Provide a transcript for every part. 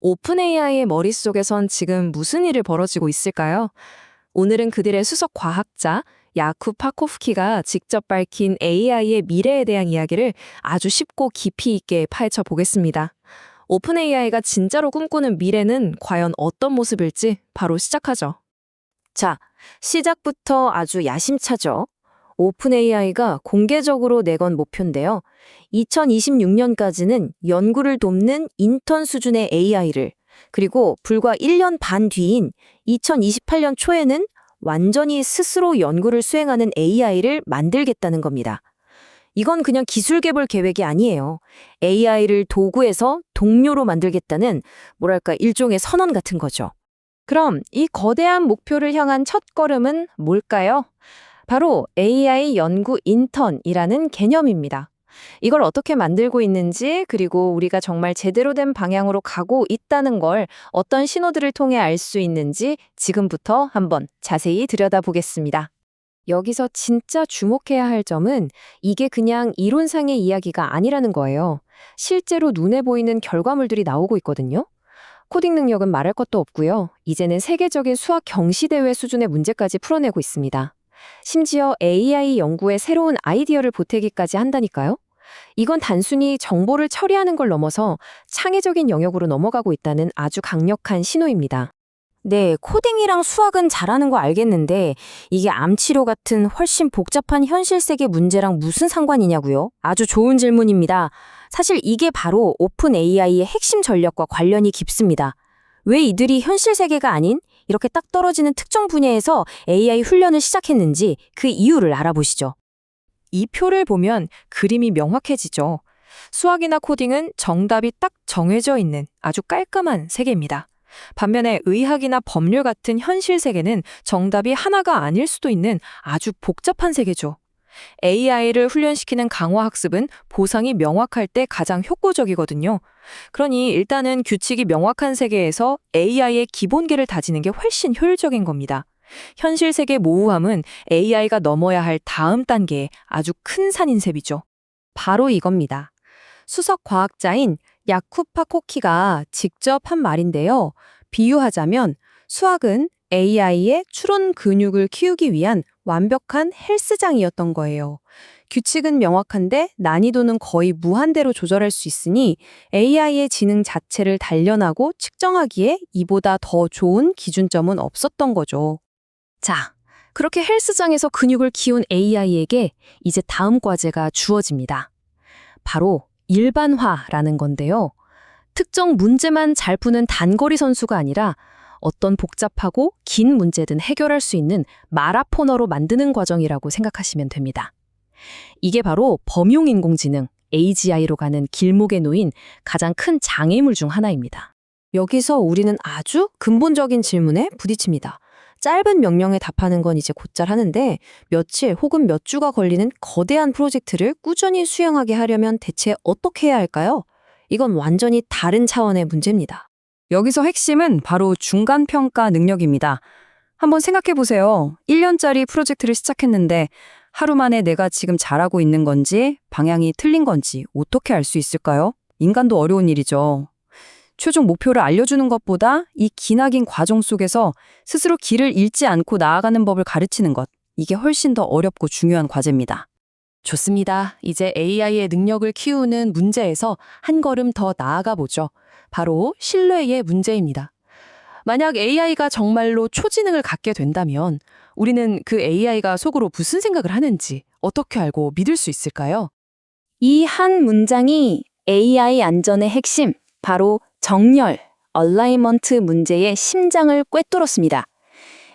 오픈 AI의 머릿속에선 지금 무슨 일이 벌어지고 있을까요? 오늘은 그들의 수석 과학자 야쿠 파코프키가 직접 밝힌 AI의 미래에 대한 이야기를 아주 쉽고 깊이 있게 파헤쳐 보겠습니다. 오픈 AI가 진짜로 꿈꾸는 미래는 과연 어떤 모습일지 바로 시작하죠. 자, 시작부터 아주 야심차죠. 오픈 AI가 공개적으로 내건 목표인데요. 2026년까지는 연구를 돕는 인턴 수준의 AI를, 그리고 불과 1년 반 뒤인 2028년 초에는 완전히 스스로 연구를 수행하는 AI를 만들겠다는 겁니다. 이건 그냥 기술 개발 계획이 아니에요. AI를 도구에서 동료로 만들겠다는 뭐랄까 일종의 선언 같은 거죠. 그럼 이 거대한 목표를 향한 첫 걸음은 뭘까요? 바로 AI 연구 인턴이라는 개념입니다. 이걸 어떻게 만들고 있는지, 그리고 우리가 정말 제대로 된 방향으로 가고 있다는 걸 어떤 신호들을 통해 알 수 있는지 지금부터 한번 자세히 들여다보겠습니다. 여기서 진짜 주목해야 할 점은 이게 그냥 이론상의 이야기가 아니라는 거예요. 실제로 눈에 보이는 결과물들이 나오고 있거든요. 코딩 능력은 말할 것도 없고요. 이제는 세계적인 수학 경시대회 수준의 문제까지 풀어내고 있습니다. 심지어 AI 연구에 새로운 아이디어를 보태기까지 한다니까요. 이건 단순히 정보를 처리하는 걸 넘어서 창의적인 영역으로 넘어가고 있다는 아주 강력한 신호입니다. 네, 코딩이랑 수학은 잘하는 거 알겠는데 이게 암치료 같은 훨씬 복잡한 현실 세계 문제랑 무슨 상관이냐고요? 아주 좋은 질문입니다. 사실 이게 바로 오픈 AI의 핵심 전략과 관련이 깊습니다. 왜 이들이 현실 세계가 아닌 이렇게 딱 떨어지는 특정 분야에서 AI 훈련을 시작했는지 그 이유를 알아보시죠. 이 표를 보면 그림이 명확해지죠. 수학이나 코딩은 정답이 딱 정해져 있는 아주 깔끔한 세계입니다. 반면에 의학이나 법률 같은 현실 세계는 정답이 하나가 아닐 수도 있는 아주 복잡한 세계죠. AI를 훈련시키는 강화 학습은 보상이 명확할 때 가장 효과적이거든요. 그러니 일단은 규칙이 명확한 세계에서 AI의 기본계를 다지는 게 훨씬 효율적인 겁니다. 현실 세계 모호함은 AI가 넘어야 할 다음 단계의 아주 큰 산인 셈이죠. 바로 이겁니다. 수석 과학자인 야쿠 파코키가 직접 한 말인데요. 비유하자면 수학은 AI의 추론 근육을 키우기 위한 완벽한 헬스장이었던 거예요. 규칙은 명확한데 난이도는 거의 무한대로 조절할 수 있으니 AI의 지능 자체를 단련하고 측정하기에 이보다 더 좋은 기준점은 없었던 거죠. 자, 그렇게 헬스장에서 근육을 키운 AI에게 이제 다음 과제가 주어집니다. 바로 일반화라는 건데요. 특정 문제만 잘 푸는 단거리 선수가 아니라 어떤 복잡하고 긴 문제든 해결할 수 있는 마라토너로 만드는 과정이라고 생각하시면 됩니다. 이게 바로 범용인공지능, AGI로 가는 길목에 놓인 가장 큰 장애물 중 하나입니다. 여기서 우리는 아주 근본적인 질문에 부딪힙니다. 짧은 명령에 답하는 건 이제 곧잘 하는데 며칠 혹은 몇 주가 걸리는 거대한 프로젝트를 꾸준히 수행하게 하려면 대체 어떻게 해야 할까요? 이건 완전히 다른 차원의 문제입니다. 여기서 핵심은 바로 중간평가 능력입니다. 한번 생각해 보세요. 1년짜리 프로젝트를 시작했는데 하루 만에 내가 지금 잘하고 있는 건지 방향이 틀린 건지 어떻게 알 수 있을까요? 인간도 어려운 일이죠. 최종 목표를 알려주는 것보다 이 기나긴 과정 속에서 스스로 길을 잃지 않고 나아가는 법을 가르치는 것, 이게 훨씬 더 어렵고 중요한 과제입니다. 좋습니다. 이제 AI의 능력을 키우는 문제에서 한 걸음 더 나아가 보죠. 바로 신뢰의 문제입니다. 만약 AI가 정말로 초지능을 갖게 된다면 우리는 그 AI가 속으로 무슨 생각을 하는지 어떻게 알고 믿을 수 있을까요? 이 한 문장이 AI 안전의 핵심, 바로 정렬, 얼라이먼트 문제의 심장을 꿰뚫었습니다.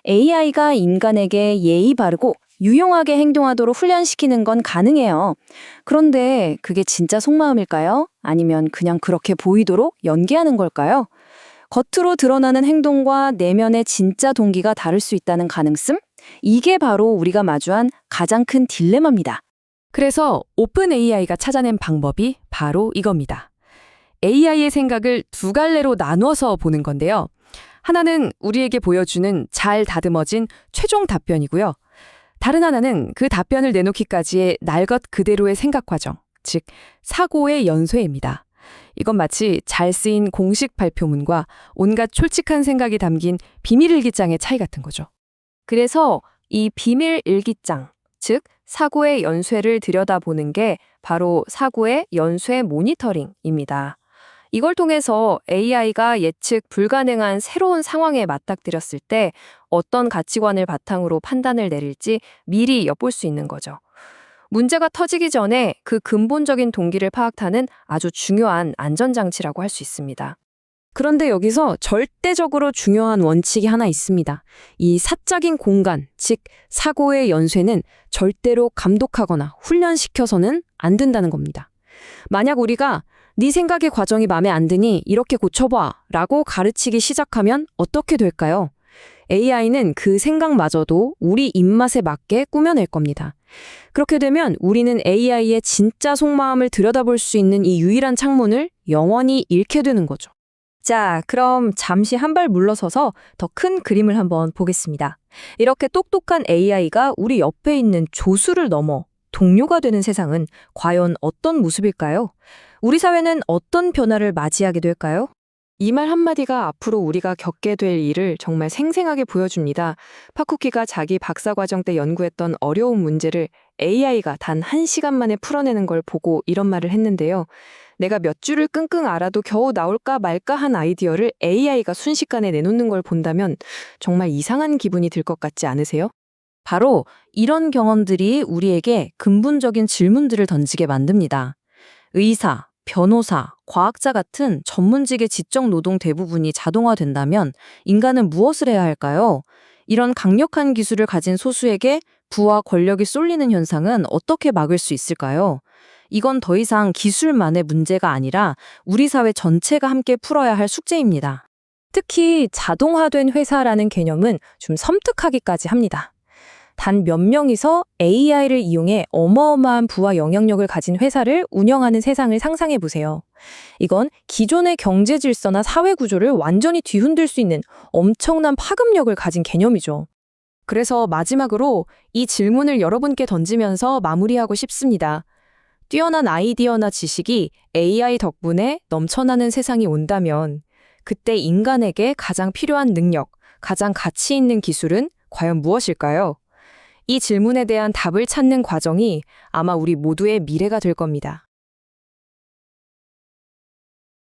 AI가 인간에게 예의 바르고 유용하게 행동하도록 훈련시키는 건 가능해요. 그런데 그게 진짜 속마음일까요? 아니면 그냥 그렇게 보이도록 연기하는 걸까요? 겉으로 드러나는 행동과 내면의 진짜 동기가 다를 수 있다는 가능성? 이게 바로 우리가 마주한 가장 큰 딜레마입니다. 그래서 오픈 AI가 찾아낸 방법이 바로 이겁니다. AI의 생각을 두 갈래로 나누어서 보는 건데요. 하나는 우리에게 보여주는 잘 다듬어진 최종 답변이고요. 다른 하나는 그 답변을 내놓기까지의 날 것 그대로의 생각 과정, 즉 사고의 연쇄입니다. 이건 마치 잘 쓰인 공식 발표문과 온갖 솔직한 생각이 담긴 비밀일기장의 차이 같은 거죠. 그래서 이 비밀 일기장, 즉 사고의 연쇄를 들여다보는 게 바로 사고의 연쇄 모니터링입니다. 이걸 통해서 AI가 예측 불가능한 새로운 상황에 맞닥뜨렸을 때 어떤 가치관을 바탕으로 판단을 내릴지 미리 엿볼 수 있는 거죠. 문제가 터지기 전에 그 근본적인 동기를 파악하는 아주 중요한 안전장치라고 할 수 있습니다. 그런데 여기서 절대적으로 중요한 원칙이 하나 있습니다. 이 사적인 공간, 즉 사고의 연쇄는 절대로 감독하거나 훈련시켜서는 안 된다는 겁니다. 만약 우리가 네 생각의 과정이 마음에 안 드니 이렇게 고쳐봐 라고 가르치기 시작하면 어떻게 될까요? AI는 그 생각마저도 우리 입맛에 맞게 꾸며낼 겁니다. 그렇게 되면 우리는 AI의 진짜 속마음을 들여다볼 수 있는 이 유일한 창문을 영원히 잃게 되는 거죠. 자, 그럼 잠시 한 발 물러서서 더 큰 그림을 한번 보겠습니다. 이렇게 똑똑한 AI가 우리 옆에 있는 조수를 넘어 동료가 되는 세상은 과연 어떤 모습일까요? 우리 사회는 어떤 변화를 맞이하게 될까요? 이 말 한마디가 앞으로 우리가 겪게 될 일을 정말 생생하게 보여줍니다. 파쿠키가 자기 박사과정 때 연구했던 어려운 문제를 AI가 단 1시간 만에 풀어내는 걸 보고 이런 말을 했는데요. 내가 몇 줄을 끙끙 알아도 겨우 나올까 말까 한 아이디어를 AI가 순식간에 내놓는 걸 본다면 정말 이상한 기분이 들 것 같지 않으세요? 바로 이런 경험들이 우리에게 근본적인 질문들을 던지게 만듭니다. 의사, 변호사, 과학자 같은 전문직의 지적 노동 대부분이 자동화된다면 인간은 무엇을 해야 할까요? 이런 강력한 기술을 가진 소수에게 부와 권력이 쏠리는 현상은 어떻게 막을 수 있을까요? 이건 더 이상 기술만의 문제가 아니라 우리 사회 전체가 함께 풀어야 할 숙제입니다. 특히 자동화된 회사라는 개념은 좀 섬뜩하기까지 합니다. 단 몇 명이서 AI를 이용해 어마어마한 부와 영향력을 가진 회사를 운영하는 세상을 상상해 보세요. 이건 기존의 경제 질서나 사회 구조를 완전히 뒤흔들 수 있는 엄청난 파급력을 가진 개념이죠. 그래서 마지막으로 이 질문을 여러분께 던지면서 마무리하고 싶습니다. 뛰어난 아이디어나 지식이 AI 덕분에 넘쳐나는 세상이 온다면 그때 인간에게 가장 필요한 능력, 가장 가치 있는 기술은 과연 무엇일까요? 이 질문에 대한 답을 찾는 과정이 아마 우리 모두의 미래가 될 겁니다.